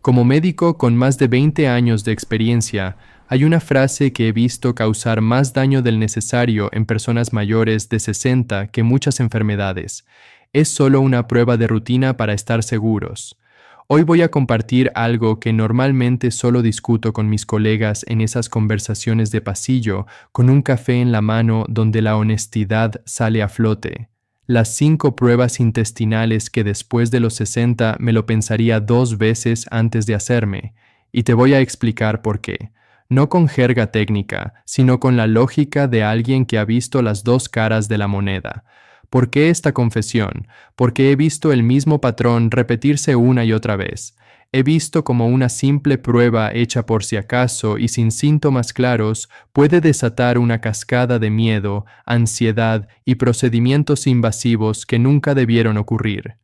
Como médico con más de 20 años de experiencia, hay una frase que he visto causar más daño del necesario en personas mayores de 60 que muchas enfermedades. Es solo una prueba de rutina para estar seguros. Hoy voy a compartir algo que normalmente solo discuto con mis colegas en esas conversaciones de pasillo, con un café en la mano donde la honestidad sale a flote. Las 5 pruebas intestinales que después de los 60 me lo pensaría 2 veces antes de hacerme, y te voy a explicar por qué. No con jerga técnica, sino con la lógica de alguien que ha visto las 2 caras de la moneda. ¿Por qué esta confesión? Porque he visto el mismo patrón repetirse una y otra vez. He visto como una simple prueba hecha por si acaso y sin síntomas claros puede desatar una cascada de miedo, ansiedad y procedimientos invasivos que nunca debieron ocurrir.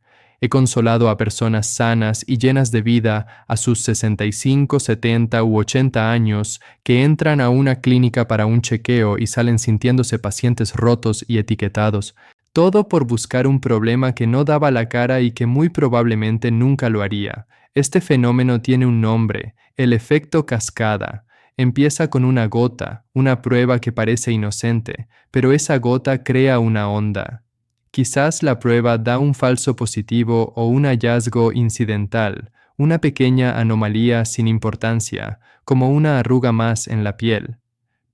He consolado a personas sanas y llenas de vida a sus 65, 70 u 80 años que entran a una clínica para un chequeo y salen sintiéndose pacientes rotos y etiquetados. Todo por buscar un problema que no daba la cara y que muy probablemente nunca lo haría. Este fenómeno tiene un nombre, el efecto cascada. Empieza con una gota, una prueba que parece inocente, pero esa gota crea una onda. Quizás la prueba da un falso positivo o un hallazgo incidental, una pequeña anomalía sin importancia, como una arruga más en la piel.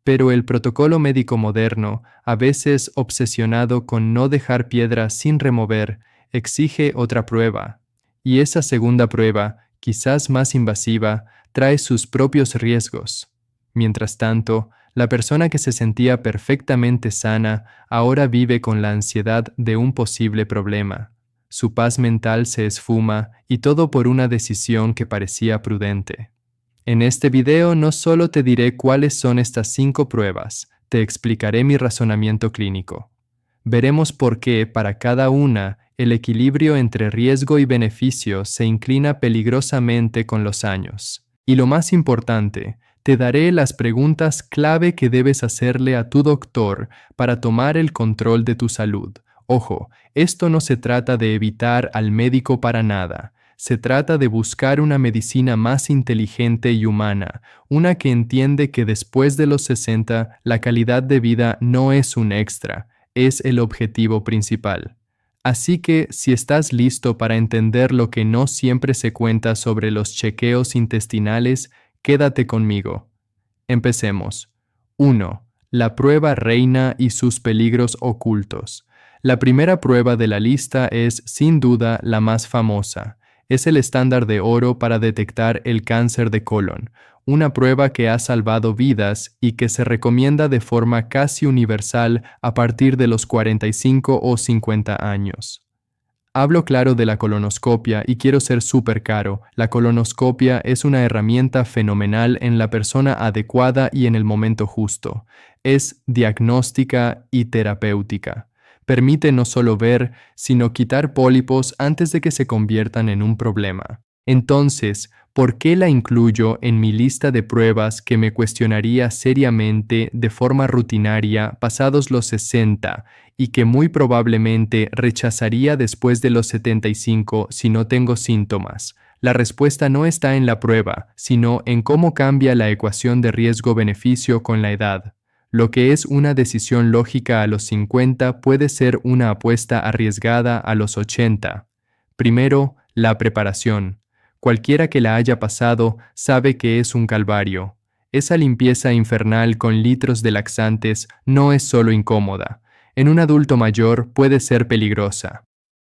Pero el protocolo médico moderno, a veces obsesionado con no dejar piedra sin remover, exige otra prueba. Y esa segunda prueba, quizás más invasiva, trae sus propios riesgos. Mientras tanto, la persona que se sentía perfectamente sana ahora vive con la ansiedad de un posible problema. Su paz mental se esfuma y todo por una decisión que parecía prudente. En este video no solo te diré cuáles son estas 5 pruebas, te explicaré mi razonamiento clínico. Veremos por qué, para cada una, el equilibrio entre riesgo y beneficio se inclina peligrosamente con los años. Y lo más importante, te daré las preguntas clave que debes hacerle a tu doctor para tomar el control de tu salud. Ojo, esto no se trata de evitar al médico para nada. Se trata de buscar una medicina más inteligente y humana, una que entiende que después de los 60 la calidad de vida no es un extra, es el objetivo principal. Así que, si estás listo para entender lo que no siempre se cuenta sobre los chequeos intestinales, quédate conmigo. Empecemos. 1. La prueba reina y sus peligros ocultos. La primera prueba de la lista es, sin duda, la más famosa. Es el estándar de oro para detectar el cáncer de colon, una prueba que ha salvado vidas y que se recomienda de forma casi universal a partir de los 45 o 50 años. Hablo claro de la colonoscopia y quiero ser súper claro. La colonoscopia es una herramienta fenomenal en la persona adecuada y en el momento justo. Es diagnóstica y terapéutica. Permite no solo ver, sino quitar pólipos antes de que se conviertan en un problema. Entonces, ¿por qué la incluyo en mi lista de pruebas que me cuestionaría seriamente de forma rutinaria pasados los 60 y que muy probablemente rechazaría después de los 75 si no tengo síntomas? La respuesta no está en la prueba, sino en cómo cambia la ecuación de riesgo-beneficio con la edad. Lo que es una decisión lógica a los 50 puede ser una apuesta arriesgada a los 80. Primero, la preparación. Cualquiera que la haya pasado sabe que es un calvario. Esa limpieza infernal con litros de laxantes no es solo incómoda. En un adulto mayor puede ser peligrosa.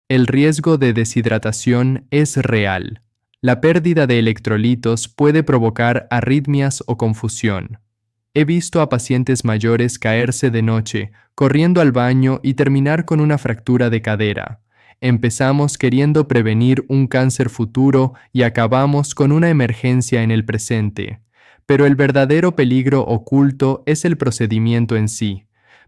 El riesgo de deshidratación es real. La pérdida de electrolitos puede provocar arritmias o confusión. He visto a pacientes mayores caerse de noche, corriendo al baño y terminar con una fractura de cadera. Empezamos queriendo prevenir un cáncer futuro y acabamos con una emergencia en el presente. Pero el verdadero peligro oculto es el procedimiento en sí.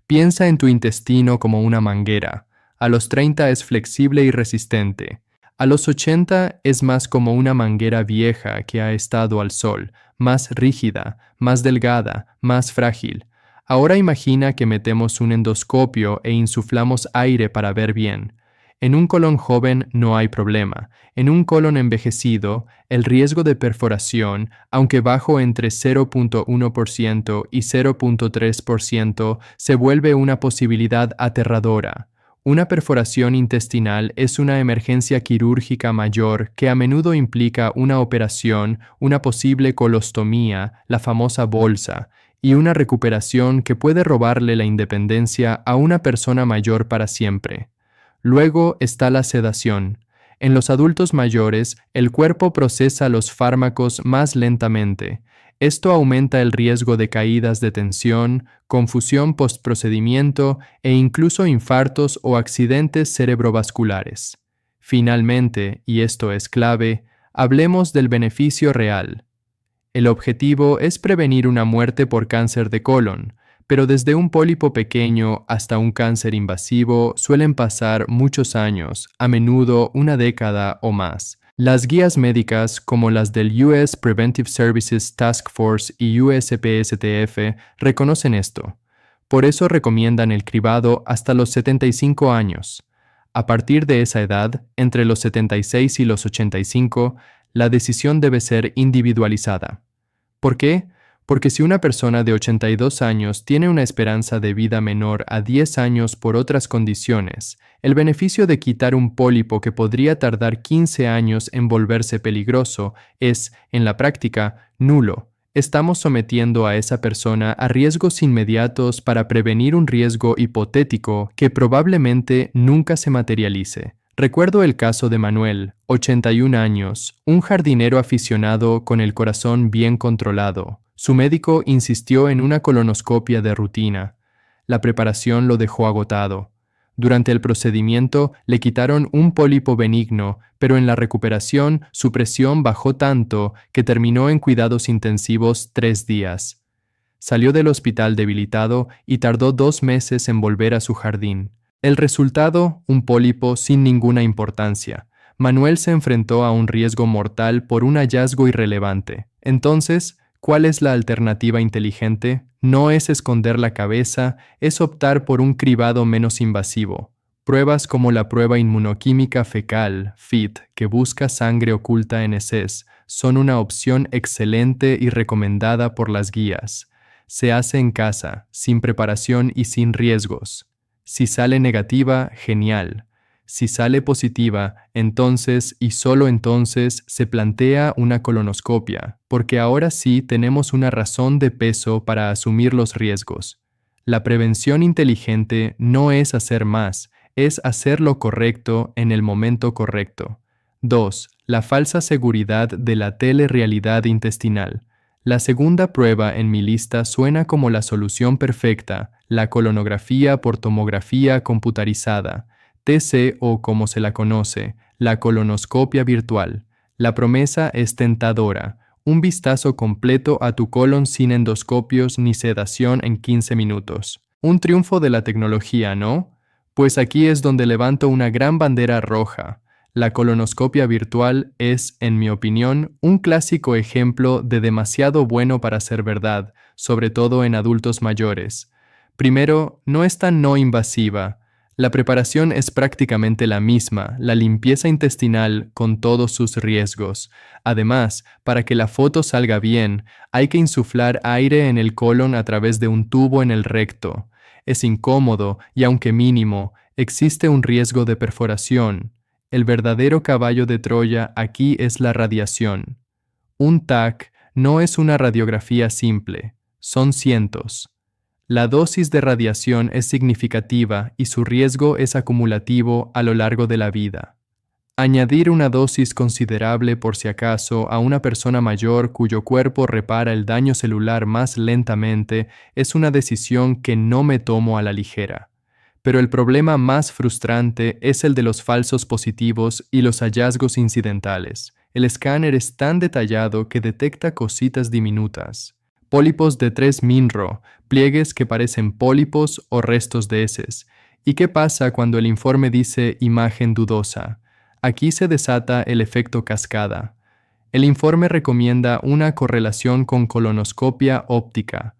Piensa en tu intestino como una manguera. A los 30 es flexible y resistente. A los 80 es más como una manguera vieja que ha estado al sol, más rígida, más delgada, más frágil. Ahora imagina que metemos un endoscopio e insuflamos aire para ver bien. En un colon joven no hay problema. En un colon envejecido, el riesgo de perforación, aunque bajo entre 0.1% y 0.3%, se vuelve una posibilidad aterradora. Una perforación intestinal es una emergencia quirúrgica mayor que a menudo implica una operación, una posible colostomía, la famosa bolsa, y una recuperación que puede robarle la independencia a una persona mayor para siempre. Luego está la sedación. En los adultos mayores, el cuerpo procesa los fármacos más lentamente. Esto aumenta el riesgo de caídas de tensión, confusión postprocedimiento e incluso infartos o accidentes cerebrovasculares. Finalmente, y esto es clave, hablemos del beneficio real. El objetivo es prevenir una muerte por cáncer de colon, pero desde un pólipo pequeño hasta un cáncer invasivo suelen pasar muchos años, a menudo una década o más. Las guías médicas, como las del US Preventive Services Task Force y USPSTF, reconocen esto. Por eso recomiendan el cribado hasta los 75 años. A partir de esa edad, entre los 76 y los 85, la decisión debe ser individualizada. ¿Por qué? Porque si una persona de 82 años tiene una esperanza de vida menor a 10 años por otras condiciones, el beneficio de quitar un pólipo que podría tardar 15 años en volverse peligroso es, en la práctica, nulo. Estamos sometiendo a esa persona a riesgos inmediatos para prevenir un riesgo hipotético que probablemente nunca se materialice. Recuerdo el caso de Manuel, 81 años, un jardinero aficionado con el corazón bien controlado. Su médico insistió en una colonoscopia de rutina. La preparación lo dejó agotado. Durante el procedimiento le quitaron un pólipo benigno, pero en la recuperación su presión bajó tanto que terminó en cuidados intensivos 3 días. Salió del hospital debilitado y tardó 2 meses en volver a su jardín. El resultado, un pólipo sin ninguna importancia. Manuel se enfrentó a un riesgo mortal por un hallazgo irrelevante. Entonces, ¿cuál es la alternativa inteligente? No es esconder la cabeza, es optar por un cribado menos invasivo. Pruebas como la prueba inmunoquímica fecal, FIT, que busca sangre oculta en heces, son una opción excelente y recomendada por las guías. Se hace en casa, sin preparación y sin riesgos. Si sale negativa, genial. Si sale positiva, entonces y solo entonces se plantea una colonoscopia, porque ahora sí tenemos una razón de peso para asumir los riesgos. La prevención inteligente no es hacer más, es hacer lo correcto en el momento correcto. 2. La falsa seguridad de la telerrealidad intestinal. La segunda prueba en mi lista suena como la solución perfecta, la colonografía por tomografía computarizada, TC o como se la conoce, la colonoscopia virtual. La promesa es tentadora, un vistazo completo a tu colon sin endoscopios ni sedación en 15 minutos. Un triunfo de la tecnología, ¿no? Pues aquí es donde levanto una gran bandera roja. La colonoscopia virtual es, en mi opinión, un clásico ejemplo de demasiado bueno para ser verdad, sobre todo en adultos mayores. Primero, no es tan no invasiva. La preparación es prácticamente la misma, la limpieza intestinal con todos sus riesgos. Además, para que la foto salga bien, hay que insuflar aire en el colon a través de un tubo en el recto. Es incómodo y aunque mínimo, existe un riesgo de perforación. El verdadero caballo de Troya aquí es la radiación. Un TAC no es una radiografía simple, son cientos. La dosis de radiación es significativa y su riesgo es acumulativo a lo largo de la vida. Añadir una dosis considerable por si acaso a una persona mayor cuyo cuerpo repara el daño celular más lentamente es una decisión que no me tomo a la ligera. Pero el problema más frustrante es el de los falsos positivos y los hallazgos incidentales. El escáner es tan detallado que detecta cositas diminutas. Pólipos de 3 minro, pliegues que parecen pólipos o restos de heces. ¿Y qué pasa cuando el informe dice imagen dudosa? Aquí se desata el efecto cascada. El informe recomienda una correlación con colonoscopia óptica.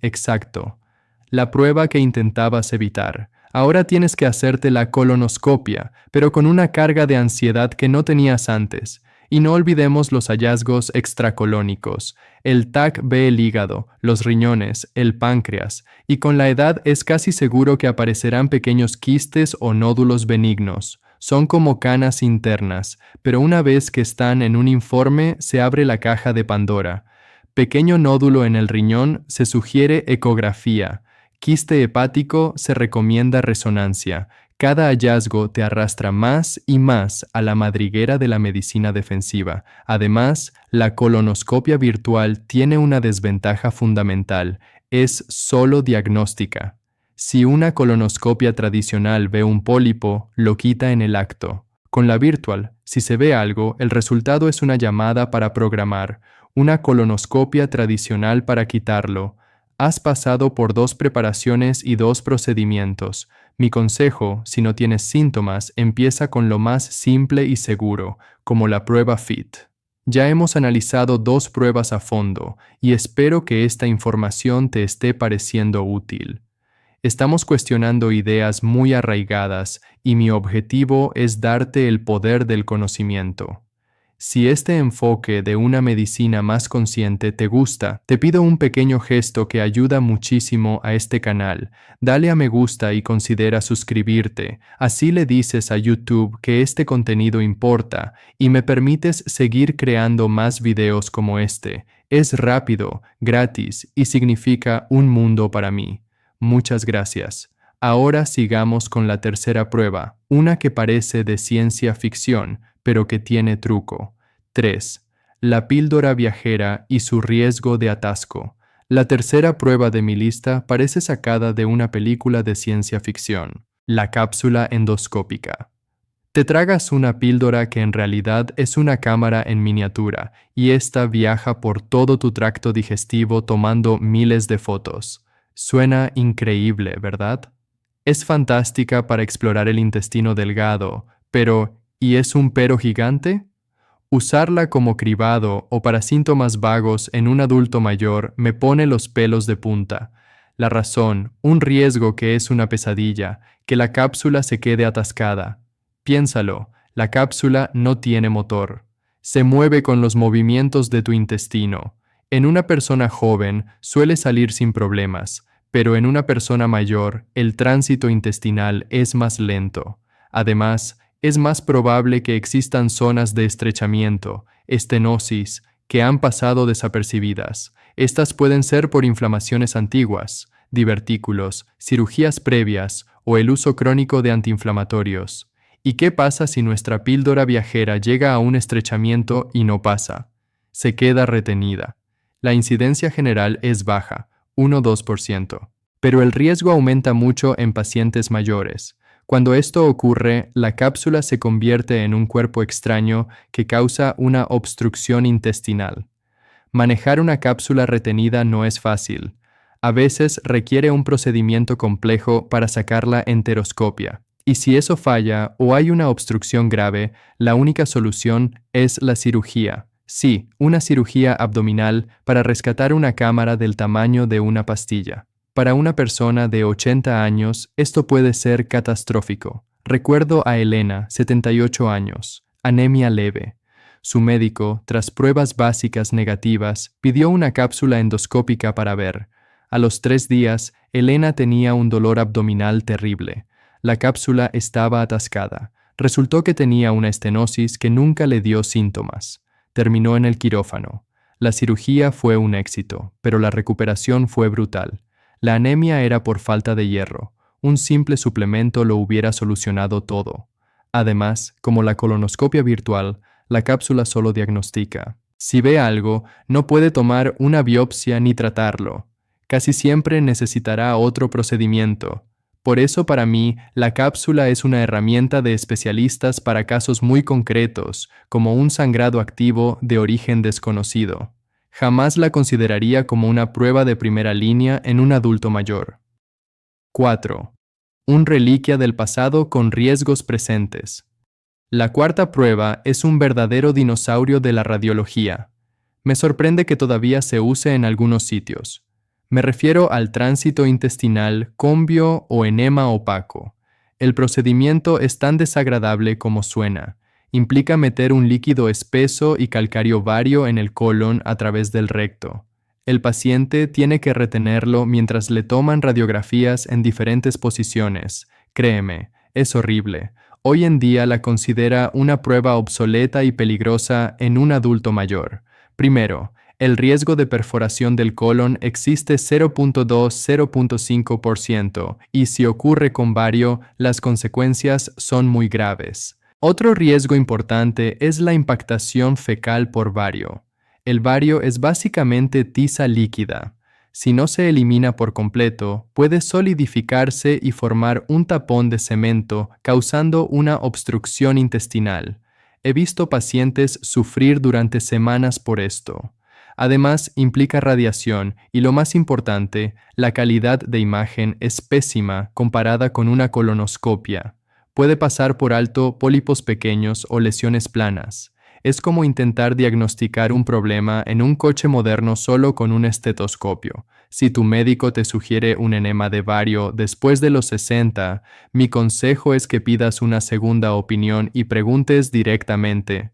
Exacto. La prueba que intentabas evitar. Ahora tienes que hacerte la colonoscopia, pero con una carga de ansiedad que no tenías antes. Y no olvidemos los hallazgos extracolónicos. El TAC ve el hígado, los riñones, el páncreas, y con la edad es casi seguro que aparecerán pequeños quistes o nódulos benignos. Son como canas internas, pero una vez que están en un informe se abre la caja de Pandora. Pequeño nódulo en el riñón, se sugiere ecografía. Quiste hepático, se recomienda resonancia. Cada hallazgo te arrastra más y más a la madriguera de la medicina defensiva. Además, la colonoscopia virtual tiene una desventaja fundamental: es solo diagnóstica. Si una colonoscopia tradicional ve un pólipo, lo quita en el acto. Con la virtual, si se ve algo, el resultado es una llamada para programar, una colonoscopia tradicional para quitarlo. Has pasado por 2 preparaciones y 2 procedimientos. Mi consejo, si no tienes síntomas, empieza con lo más simple y seguro, como la prueba FIT. Ya hemos analizado 2 pruebas a fondo, y espero que esta información te esté pareciendo útil. Estamos cuestionando ideas muy arraigadas, y mi objetivo es darte el poder del conocimiento. Si este enfoque de una medicina más consciente te gusta, te pido un pequeño gesto que ayuda muchísimo a este canal. Dale a me gusta y considera suscribirte. Así le dices a YouTube que este contenido importa y me permites seguir creando más videos como este. Es rápido, gratis y significa un mundo para mí. Muchas gracias. Ahora sigamos con la tercera prueba, una que parece de ciencia ficción, pero que tiene truco. 3. La píldora viajera y su riesgo de atasco. La tercera prueba de mi lista parece sacada de una película de ciencia ficción, la cápsula endoscópica. Te tragas una píldora que en realidad es una cámara en miniatura, y esta viaja por todo tu tracto digestivo tomando miles de fotos. Suena increíble, ¿verdad? Es fantástica para explorar el intestino delgado, pero ¿y es un pero gigante? Usarla como cribado o para síntomas vagos en un adulto mayor me pone los pelos de punta. La razón, un riesgo que es una pesadilla, que la cápsula se quede atascada. Piénsalo, la cápsula no tiene motor. Se mueve con los movimientos de tu intestino. En una persona joven suele salir sin problemas, pero en una persona mayor el tránsito intestinal es más lento. Además, es más probable que existan zonas de estrechamiento, estenosis, que han pasado desapercibidas. Estas pueden ser por inflamaciones antiguas, divertículos, cirugías previas o el uso crónico de antiinflamatorios. ¿Y qué pasa si nuestra píldora viajera llega a un estrechamiento y no pasa? Se queda retenida. La incidencia general es baja, 1-2%, pero el riesgo aumenta mucho en pacientes mayores. Cuando esto ocurre, la cápsula se convierte en un cuerpo extraño que causa una obstrucción intestinal. Manejar una cápsula retenida no es fácil. A veces requiere un procedimiento complejo para sacar la enteroscopia. Y si eso falla o hay una obstrucción grave, la única solución es la cirugía. Sí, una cirugía abdominal para rescatar una cámara del tamaño de una pastilla. Para una persona de 80 años, esto puede ser catastrófico. Recuerdo a Elena, 78 años, anemia leve. Su médico, tras pruebas básicas negativas, pidió una cápsula endoscópica para ver. A los 3 días, Elena tenía un dolor abdominal terrible. La cápsula estaba atascada. Resultó que tenía una estenosis que nunca le dio síntomas. Terminó en el quirófano. La cirugía fue un éxito, pero la recuperación fue brutal. La anemia era por falta de hierro. Un simple suplemento lo hubiera solucionado todo. Además, como la colonoscopia virtual, la cápsula solo diagnostica. Si ve algo, no puede tomar una biopsia ni tratarlo. Casi siempre necesitará otro procedimiento. Por eso para mí, la cápsula es una herramienta de especialistas para casos muy concretos, como un sangrado activo de origen desconocido. Jamás la consideraría como una prueba de primera línea en un adulto mayor. 4. Un reliquia del pasado con riesgos presentes. La cuarta prueba es un verdadero dinosaurio de la radiología. Me sorprende que todavía se use en algunos sitios. Me refiero al tránsito intestinal, combio o enema opaco. El procedimiento es tan desagradable como suena. Implica meter un líquido espeso y calcáreo vario en el colon a través del recto. El paciente tiene que retenerlo mientras le toman radiografías en diferentes posiciones. Créeme, es horrible. Hoy en día la considera una prueba obsoleta y peligrosa en un adulto mayor. Primero, el riesgo de perforación del colon existe 0.2-0.5% y si ocurre con vario, las consecuencias son muy graves. Otro riesgo importante es la impactación fecal por vario. El vario es básicamente tiza líquida. Si no se elimina por completo, puede solidificarse y formar un tapón de cemento, causando una obstrucción intestinal. He visto pacientes sufrir durante semanas por esto. Además, implica radiación y, lo más importante, la calidad de imagen es pésima comparada con una colonoscopia. Puede pasar por alto pólipos pequeños o lesiones planas. Es como intentar diagnosticar un problema en un coche moderno solo con un estetoscopio. Si tu médico te sugiere un enema de vario después de los 60, mi consejo es que pidas una segunda opinión y preguntes directamente: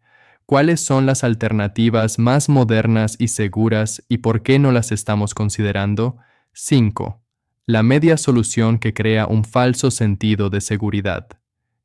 ¿cuáles son las alternativas más modernas y seguras y por qué no las estamos considerando? 5. La media solución que crea un falso sentido de seguridad.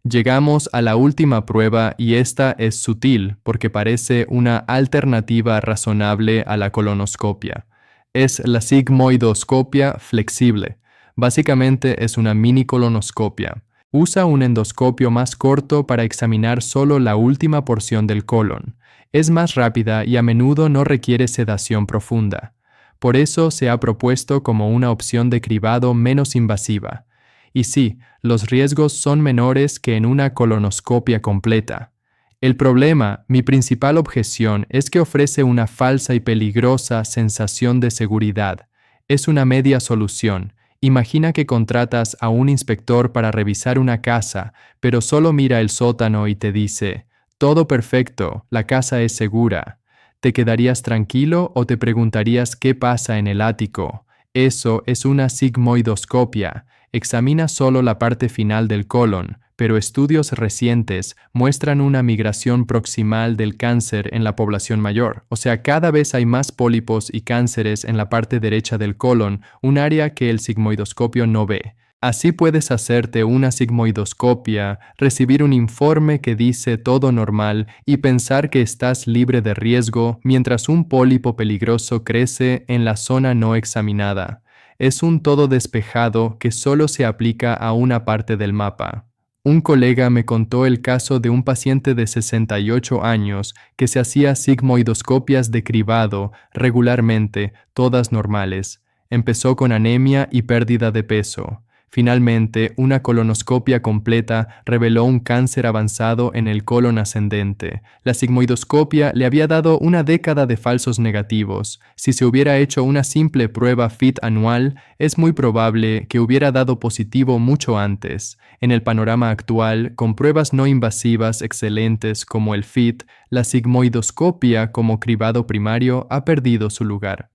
Llegamos a la última prueba y esta es sutil porque parece una alternativa razonable a la colonoscopia. Es la sigmoidoscopia flexible. Básicamente es una mini colonoscopia. Usa un endoscopio más corto para examinar solo la última porción del colon. Es más rápida y a menudo no requiere sedación profunda. Por eso se ha propuesto como una opción de cribado menos invasiva. Y sí, los riesgos son menores que en una colonoscopia completa. El problema, mi principal objeción, es que ofrece una falsa y peligrosa sensación de seguridad. Es una media solución. Imagina que contratas a un inspector para revisar una casa, pero solo mira el sótano y te dice: todo perfecto, la casa es segura. ¿Te quedarías tranquilo o te preguntarías qué pasa en el ático? Eso es una sigmoidoscopia. Examina solo la parte final del colon, pero estudios recientes muestran una migración proximal del cáncer en la población mayor. O sea, cada vez hay más pólipos y cánceres en la parte derecha del colon, un área que el sigmoidoscopio no ve. Así puedes hacerte una sigmoidoscopia, recibir un informe que dice todo normal y pensar que estás libre de riesgo mientras un pólipo peligroso crece en la zona no examinada. Es un todo despejado que solo se aplica a una parte del mapa. Un colega me contó el caso de un paciente de 68 años que se hacía sigmoidoscopias de cribado regularmente, todas normales. Empezó con anemia y pérdida de peso. Finalmente, una colonoscopia completa reveló un cáncer avanzado en el colon ascendente. La sigmoidoscopia le había dado una década de falsos negativos. Si se hubiera hecho una simple prueba FIT anual, es muy probable que hubiera dado positivo mucho antes. En el panorama actual, con pruebas no invasivas excelentes como el FIT, la sigmoidoscopia como cribado primario ha perdido su lugar.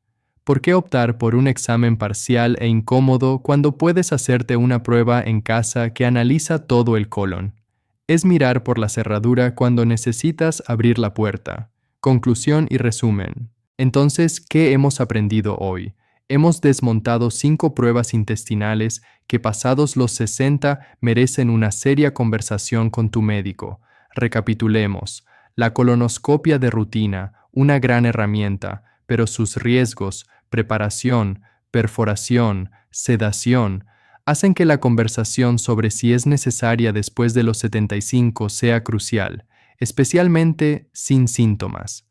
¿Por qué optar por un examen parcial e incómodo cuando puedes hacerte una prueba en casa que analiza todo el colon? Es mirar por la cerradura cuando necesitas abrir la puerta. Conclusión y resumen. Entonces, ¿qué hemos aprendido hoy? Hemos desmontado 5 pruebas intestinales que pasados los 60 merecen una seria conversación con tu médico. Recapitulemos. La colonoscopia de rutina, una gran herramienta, pero sus riesgos, preparación, perforación, sedación, hacen que la conversación sobre si es necesaria después de los 75 sea crucial, especialmente sin síntomas.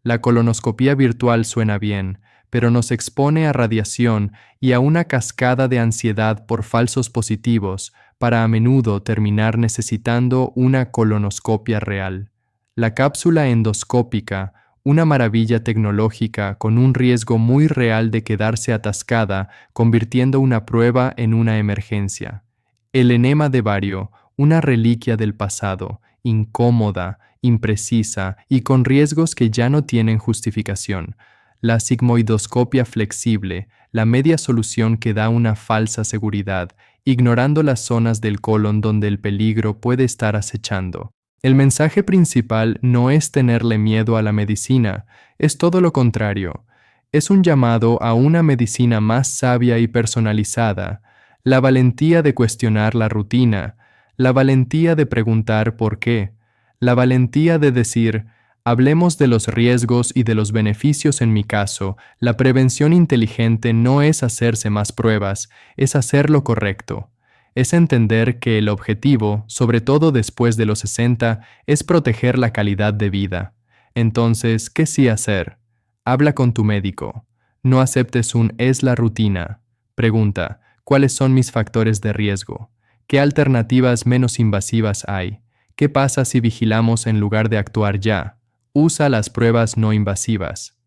La colonoscopia virtual suena bien, pero nos expone a radiación y a una cascada de ansiedad por falsos positivos para a menudo terminar necesitando una colonoscopia real. La cápsula endoscópica, una maravilla tecnológica con un riesgo muy real de quedarse atascada, convirtiendo una prueba en una emergencia. El enema de vario, una reliquia del pasado, incómoda, imprecisa y con riesgos que ya no tienen justificación. la sigmoidoscopia flexible, la media solución que da una falsa seguridad, ignorando las zonas del colon donde el peligro puede estar acechando. El mensaje principal no es tenerle miedo a la medicina, es todo lo contrario. Es un llamado a una medicina más sabia y personalizada, la valentía de cuestionar la rutina, la valentía de preguntar por qué, la valentía de decir, hablemos de los riesgos y de los beneficios en mi caso. La prevención inteligente no es hacerse más pruebas, es hacer lo correcto. Es entender que el objetivo, sobre todo después de los 60, es proteger la calidad de vida. Entonces, ¿qué sí hacer? Habla con tu médico. No aceptes un es la rutina. Pregunta, ¿cuáles son mis factores de riesgo? ¿Qué alternativas menos invasivas hay? ¿Qué pasa si vigilamos en lugar de actuar ya? Usa las pruebas no invasivas.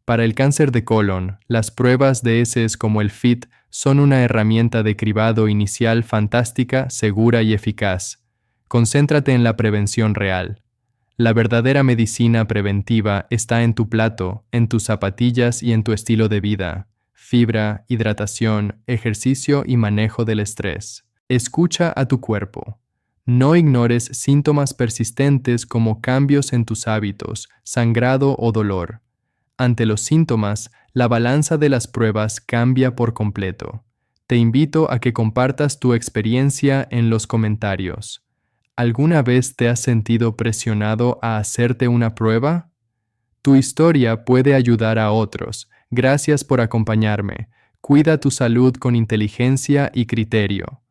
Para el cáncer de colon, las pruebas de heces como el FIT son una herramienta de cribado inicial fantástica, segura y eficaz. Concéntrate en la prevención real. La verdadera medicina preventiva está en tu plato, en tus zapatillas y en tu estilo de vida. Fibra, hidratación, ejercicio y manejo del estrés. Escucha a tu cuerpo. No ignores síntomas persistentes como cambios en tus hábitos, sangrado o dolor. Ante los síntomas, la balanza de las pruebas cambia por completo. Te invito a que compartas tu experiencia en los comentarios. ¿Alguna vez te has sentido presionado a hacerte una prueba? Tu historia puede ayudar a otros. Gracias por acompañarme. Cuida tu salud con inteligencia y criterio.